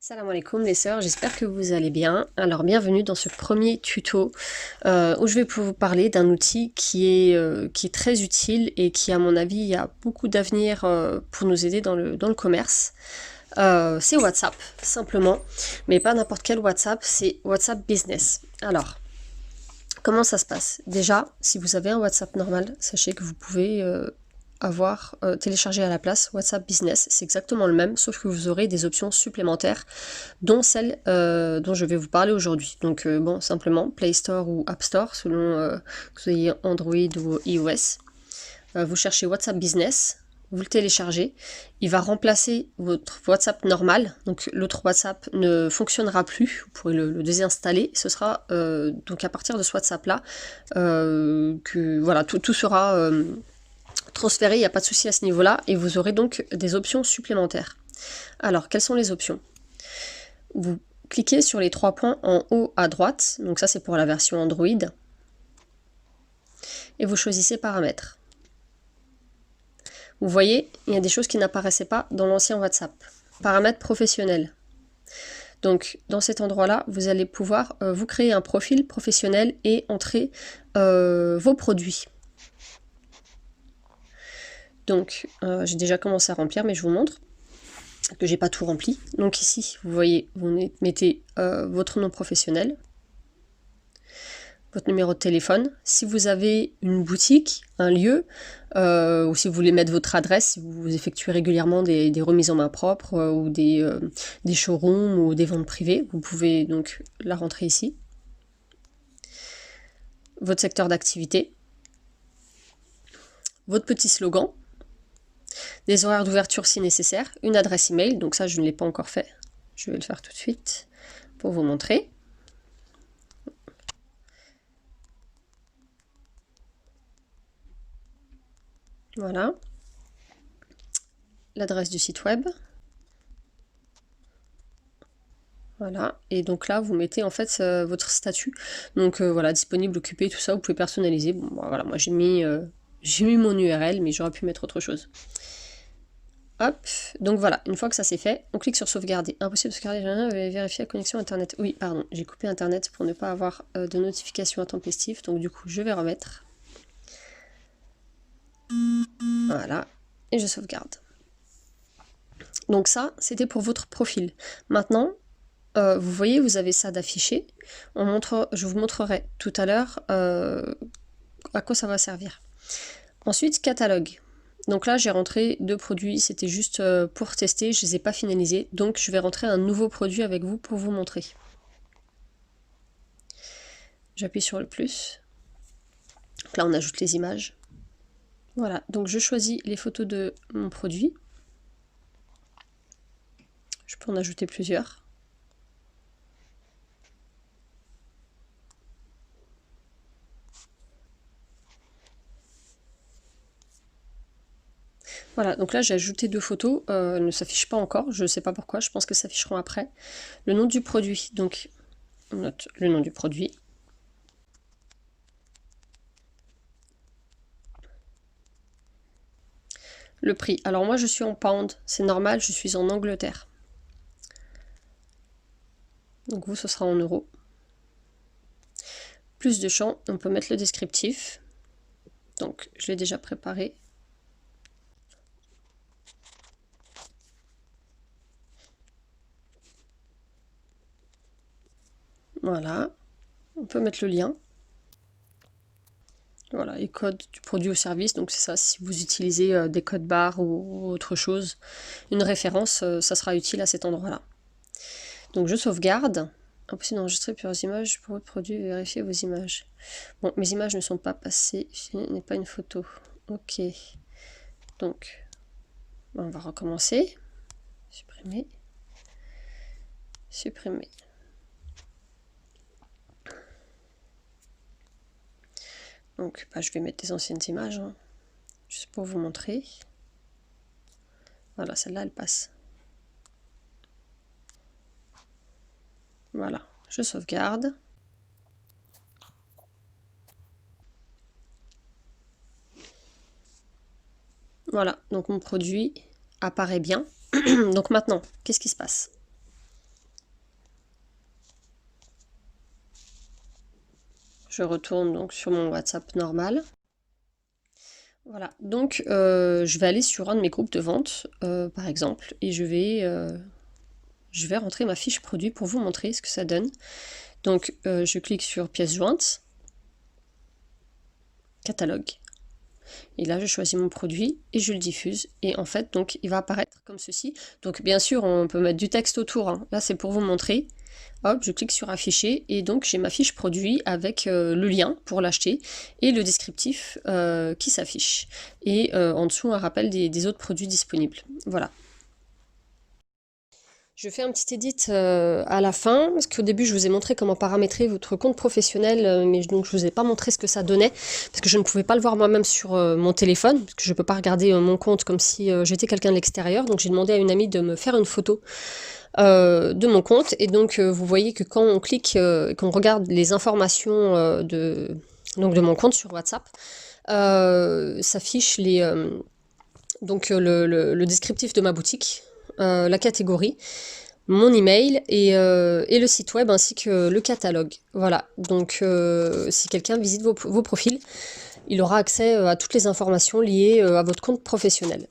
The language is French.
Salam alaikum les sœurs, j'espère que vous allez bien. Alors bienvenue dans ce premier tuto où je vais vous parler d'un outil qui est très utile et qui à mon avis a beaucoup d'avenir pour nous aider dans le commerce. C'est WhatsApp simplement, mais pas n'importe quel WhatsApp, c'est WhatsApp Business. Alors, comment ça se passe? Déjà, si vous avez un WhatsApp normal, sachez que vous pouvez téléchargé à la place WhatsApp Business, c'est exactement le même, sauf que vous aurez des options supplémentaires, dont celle dont je vais vous parler aujourd'hui. Donc bon, simplement Play Store ou App Store, selon que vous ayez Android ou iOS. Vous cherchez WhatsApp Business, vous le téléchargez, il va remplacer votre WhatsApp normal, donc l'autre WhatsApp ne fonctionnera plus, vous pourrez le désinstaller, ce sera donc à partir de ce WhatsApp là que voilà, tout sera transféré, il n'y a pas de souci à ce niveau-là, et vous aurez donc des options supplémentaires. Alors, quelles sont les options? Vous cliquez sur les trois points en haut à droite, donc ça c'est pour la version Android, et vous choisissez paramètres. Vous voyez, il y a des choses qui n'apparaissaient pas dans l'ancien WhatsApp. Paramètres professionnels. Donc, dans cet endroit-là, vous allez pouvoir vous créer un profil professionnel et entrer vos produits. Donc, j'ai déjà commencé à remplir, mais je vous montre que j'ai pas tout rempli. Donc ici, vous voyez, vous mettez votre nom professionnel, votre numéro de téléphone. Si vous avez une boutique, un lieu, ou si vous voulez mettre votre adresse, si vous effectuez régulièrement des remises en main propre ou des showrooms ou des ventes privées, vous pouvez donc la rentrer ici. Votre secteur d'activité, votre petit slogan, des horaires d'ouverture si nécessaire, une adresse email, donc ça je ne l'ai pas encore fait, je vais le faire tout de suite pour vous montrer. Voilà. L'adresse du site web. Voilà, et donc là vous mettez en fait votre statut. Donc voilà, disponible, occupé, tout ça, vous pouvez personnaliser. Bon, voilà, moi j'ai mis mon URL, mais j'aurais pu mettre autre chose. Hop, donc voilà, une fois que ça c'est fait, on clique sur sauvegarder. Impossible de sauvegarder, vérifier la connexion internet. Oui, pardon, j'ai coupé internet pour ne pas avoir de notification intempestive, donc du coup je vais remettre. Voilà, et je sauvegarde. Donc ça, c'était pour votre profil. Maintenant, vous voyez, vous avez ça d'affiché. Je vous montrerai tout à l'heure à quoi ça va servir. Ensuite, catalogue. Donc là, j'ai rentré 2 produits, c'était juste pour tester, je ne les ai pas finalisés. Donc je vais rentrer un nouveau produit avec vous pour vous montrer. J'appuie sur le plus. Donc là, on ajoute les images. Voilà, donc je choisis les photos de mon produit. Je peux en ajouter plusieurs. Voilà, donc là j'ai ajouté 2 photos, elles ne s'affichent pas encore, je ne sais pas pourquoi, je pense que ça s'afficheront après. Le nom du produit, donc on note le nom du produit. Le prix, alors moi je suis en pound, c'est normal, je suis en Angleterre. Donc vous ce sera en euros. Plus de champs, on peut mettre le descriptif. Donc je l'ai déjà préparé. Voilà, on peut mettre le lien. Voilà, les codes du produit ou service, donc c'est ça, si vous utilisez des codes barres ou autre chose, une référence, ça sera utile à cet endroit-là. Donc je sauvegarde. Impossible d'enregistrer plusieurs images pour votre produit, vérifier vos images. Bon, mes images ne sont pas passées, ce n'est pas une photo. Ok. Donc, on va recommencer. Supprimer. Supprimer. Donc, je vais mettre des anciennes images, hein, juste pour vous montrer. Voilà, celle-là, elle passe. Voilà, je sauvegarde. Voilà, donc mon produit apparaît bien. Donc maintenant, qu'est-ce qui se passe? Je retourne donc sur mon WhatsApp normal. Voilà, donc je vais aller sur un de mes groupes de vente, par exemple, et je vais rentrer ma fiche produit pour vous montrer ce que ça donne. Donc je clique sur pièces jointes, catalogue. Et là, je choisis mon produit et je le diffuse. Et en fait, donc, il va apparaître comme ceci. Donc, bien sûr, on peut mettre du texte autour, hein. Là, c'est pour vous montrer. Hop, je clique sur afficher et donc j'ai ma fiche produit avec le lien pour l'acheter et le descriptif qui s'affiche. Et en dessous, un rappel des autres produits disponibles. Voilà. Je fais un petit edit à la fin, parce qu'au début je vous ai montré comment paramétrer votre compte professionnel, mais donc je vous ai pas montré ce que ça donnait, parce que je ne pouvais pas le voir moi-même sur mon téléphone, parce que je peux pas regarder mon compte comme si j'étais quelqu'un de l'extérieur, donc j'ai demandé à une amie de me faire une photo de mon compte, et donc vous voyez que quand on clique, qu'on regarde les informations donc de mon compte sur WhatsApp, s'affiche le descriptif de ma boutique, la catégorie, mon email et le site web ainsi que le catalogue. Voilà, donc si quelqu'un visite vos profils, il aura accès à toutes les informations liées à votre compte professionnel.